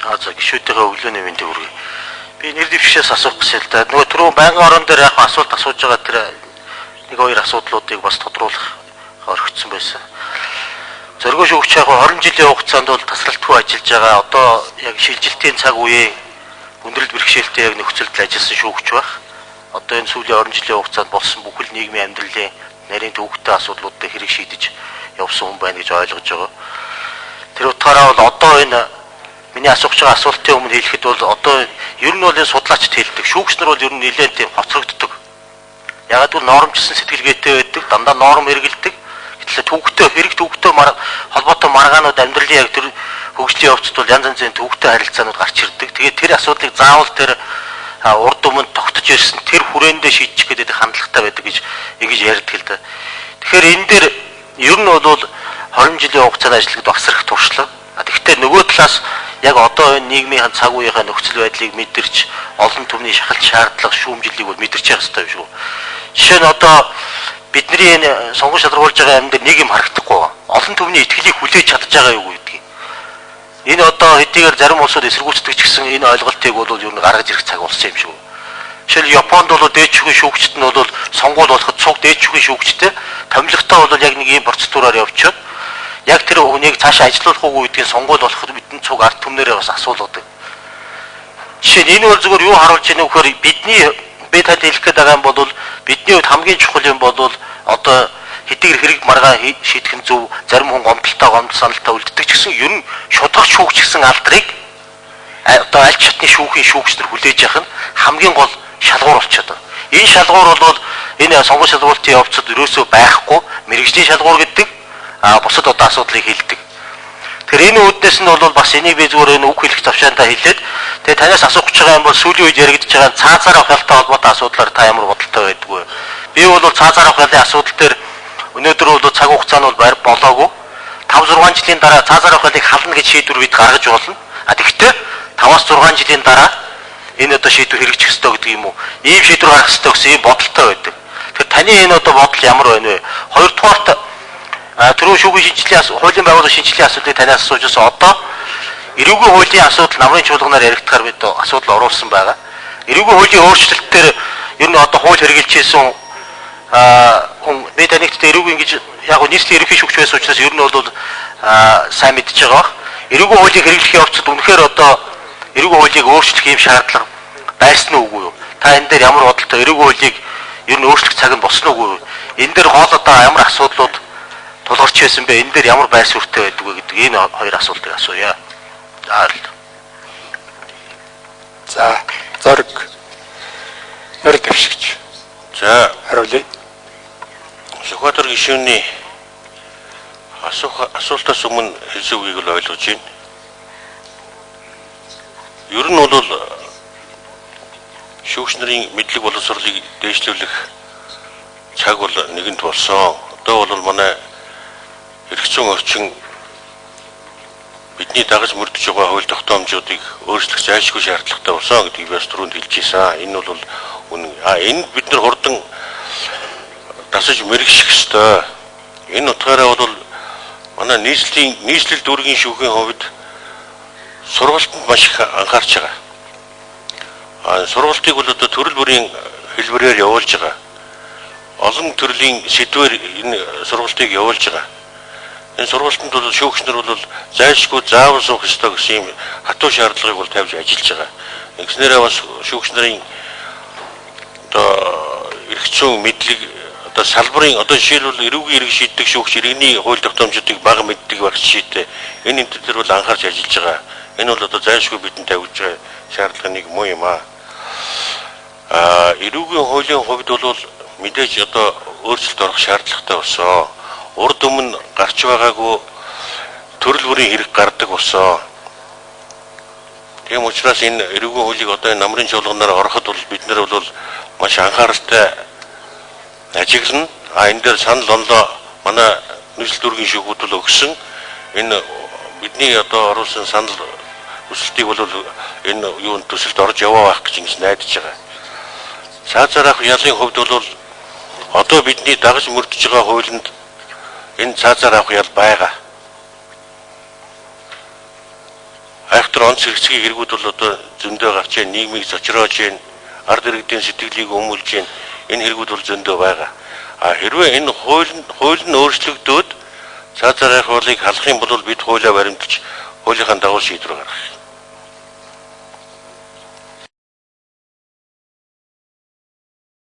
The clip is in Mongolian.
За гişүүдийнхээ өглөөний мэндийг хүргэе. Би нэр дэвшээс асуух гэсэн л да. Нөгөө түрүү байнгын орон дээр яг асуулт асууж байгаа тэр нэг хоёр асуудлуудыг бас тодруулах орхигдсон байсан. Зоригоо шүүгч яг 20 жилийн хугацаанд бол тасралтгүй ажиллаж байгаа. Одоо яг шилжилтийн цаг үеийн өндөрлөлт бэрхшээлтэй яг нөхцөлд ажилласан шүүгч байх. Одоо энэ сүүлийн 20 жилийн хугацаанд болсон бүхэл нийгмийн амьдралын нарийн төвөгтэй асуудлуудыг хэрэг шийдэж явсан хүн байна гэж ойлгож байгаа. Тэр утгаараа бол одоо энэ миний асууж байгаа асуултын өмнө хэлэхэд бол одоо ер нь бол энэ судлаачд хэлдэг. Шүүгч нар бол ер нь нэлээд тийм хоцрогддог. Яг л нормжсэн сэтгэлгээтэй байдаг, дандаа норм хэрэгэлдэг. Гэтэл төвөгтэй хэрэг төвөгтэй холбоотой маргаанууд амьдралын яг тэр хөгжлийн явцад бол янз янзын төвөгтэй харилцаанууд гарч ирдэг. Тэгээд тэр асуудлыг заавал тэр урд өмнө тогтож ирсэн тэр хүрээндээ шийдчих гэдэг хандлагатай байдаг гэж ингэж ярьдаг л да. Тэгэхээр энэ дээр ер нь бол 20 жилийн хугацаанд ажиллахад багсрах туршлага. Тэгэхдээ нөгөө талаас яг одоо энэ нийгмийн цаг үеийнхээ нөхцөл байдлыг мэдэрч олон түвний шахалт шаардлага шүүмжлэлийг бол мэдэрч явах хэрэгтэй юм шиг. Жишээ нь одоо бидний энэ сонгон шалруулж байгаа юм дээр нэг юм харагдахгүй. Олон түвний итгэлийг хүлээж чадж байгаа юу гэдгийг. Энэ одоо хэдийгээр зарим улсууд эсэргүүцдэг ч гэсэн энэ ойлголтыг бол ер нь гаргаж ирэх цаг болсон юм шиг. Жишээл Японд бол дээд шүүхийн шүүгчд нь бол сонгуул болоход цуг дээд шүүхийн шүүгчтэй томилготой бол яг нэг ийм процедураар явчихад яг тэр хүнийг цаашаа ажилуулах уу гэдгийг сонгуул болоход бидний цуг ард түмнэрээ бас асуулгадаг. Жишээ нь энэ бол зөвхөн юу харуулж байна вэ гэхээр бидний би танд хэлэх гээд байгаа юм бол бидний хувьд хамгийн чухал юм бол одоо хэдийгээр хэрэг маргаан шийдэх нь зөв, зарим хүн гомдолтой саналтай үлддэг ч гэсэн ер нь шударга шүүгч гэсэн алдрыг одоо аль шатны шүүхийн шүүгчнэр хүлээж явах нь хамгийн гол шалгуур болчиход байна. Энэ шалгуур бол энэ сонгон шалгуулалтын явцад ерөөсөө байхгүй мэрэгжлийн шалгуур гэдэг бусад одоо асуудлыг хэлдэг. Тэгэхээр энэ үүднээс нь бол бас энийг би зүгээр энэ үг хэлэх завшаантаа хэлээд тэгээ танаас асуух гэж байгаа юм бол сүүлийн үед яригдж байгаа цаазаар авахтай холбоотой асуудлаар та ямар бодолтой байдаг вэ? Би бол цаазаар авахын асуудал дээр өнөөдөр бол цаг хугацаа нь бол болоогүй. 5-6 жилийн дараа цаазаар авахыг хална гэж шийдвэр бид гаргаж болно. Тэгэхдээ 5-6 жилийн дараа энэ одоо шийдвэр хэрэгжих ёстой гэдэг юм уу? Ийм шийдвэр гаргах ёстой гэсэн ийм бодолтой байдаг. Тэгэхээр таны энэ одоо бодол ямар байна вэ? Хоёрдугаарт түрүү шүүхийн шинжилгээ хуулийн байгууллагын шинжилгээ асуудлыг танаас асуужсэн одоо эрүүгийн хуулийн асуудал намрын чуулганаар яригдахаар бид асуудал оруулсан байгаа. Эрүүгийн хуулийн өөрчлөлтөөр ер нь одоо хууль хэрэгжилжсэн хүн бид танигт эрүүгийн гэж яг нийслэлийн ерөнхий шүүгч байсан учраас ер нь бол сайн мэдж байгаа бах. Эрүүгийн хуулийг хэрэглэх явцад үнэхээр одоо эрүүгийн хуулийг өөрчлөх юм шаардлага байсан уугүй юу? Та энэ дээр ямар бодолтой эрүүгийн хуулийг ер нь өөрчлөх цаг нь болсон уугүй юу? Энэ дээр гол одоо ямар асуудлууд тулгарч байсан бэ? Энэ дээр ямар байр суурьтай байдаг вэ гэдэг энэ хоёр асуултыг асууя. За, зориг нэр дэвшигч. За, хариулъя. Сүхбаатар гишүүний асуултаас өмнө хэлсэн үгийг л ойлгож байна. Ер нь бол шүүгч нарын мэдлэг боловсролыг дээшлүүлэх цаг бол нэгэнт болсон. Одоо бол манай эрх зүйн орчин бидний дагаж мөрдөж байгаа хууль тогтоомжуудыг өөрчлөх зайлшгүй шаардлагатай болсон гэдгийг бас түрүүнд хэлж ийсэн. Энэ бол үнэн. Энэ бид нар хурдан дасаж мэрэгших ёстой. Энэ утгаараа бол манай нийслэл дүүргийн шүүхийн хувьд сургалтанд маш их анхаарч байгаа. Сургалтыг бол одоо төрөл бүрийн хэлбэрээр явуулж байгаа. Олон төрлийн сэдвээр энэ сургалтыг явуулж байгаа. Энэ сургалтанд бол шүүгч нар бол зайлшгүй заавал суух ёстой гэсэн юм хатуу шаардлагыг бол тавьж ажиллаж байгаа. Ингэснээрээ бас шүүгч нарын одоо эрх зүйн мэдлэг одоо салбарын одоо жишээлбэл эрүүгийн хэрэг шийддэг шүүгч иргэний хууль тогтоомжуудыг бага мэддэг багш шийдэ. Энэ төр бол анхаарч ажиллаж байгаа. Энэ бол одоо зайлшгүй бидэнд тавьж байгаа шаардлага нэг муу юм аа. Эрүүгийн хуулийн хувьд бол мэдээж одоо өөрчлөлт орох шаардлагатай болсон. Урд өмнө гарч байгаагүй төрөл бүрийн хэрэг гардаг болсон. Тийм учраас энэ эрүүгийн хуулийг одоо энэ намрын чуулганаар ороход бол бид нар бол маш анхааралтай ажиглана. Энэ дээр санал онлоо манай нийслэл дүүргийн шүүгүүд бол өгсөн. Энэ бидний одоо оруулсан санал хүсэлтийг бол энэ юунд төсөлд орж яваа байх гэж ингэж найдаж байгаа. Цаазаар авах ялын хувьд бол одоо бидний дагаж мөрдөж байгаа хуулинд энэ цаазаар авах ял байгаа. айхтар онц хэрэгцгийн хэрэгүүд бол одоо зөндөө гарч байна, нийгмийг зочроож байна, ард иргэдийн сэтгэлийг өмүүлж байна. Энэ хэрэгүүд бол зөндөө байгаа. А хэрвээ энэ хууль нь өөрчлөгдөөд цаазаар хуулийг халах юм бол бид хуулиа баримтж хуулийнхаа дагуу шийдвэр гаргах.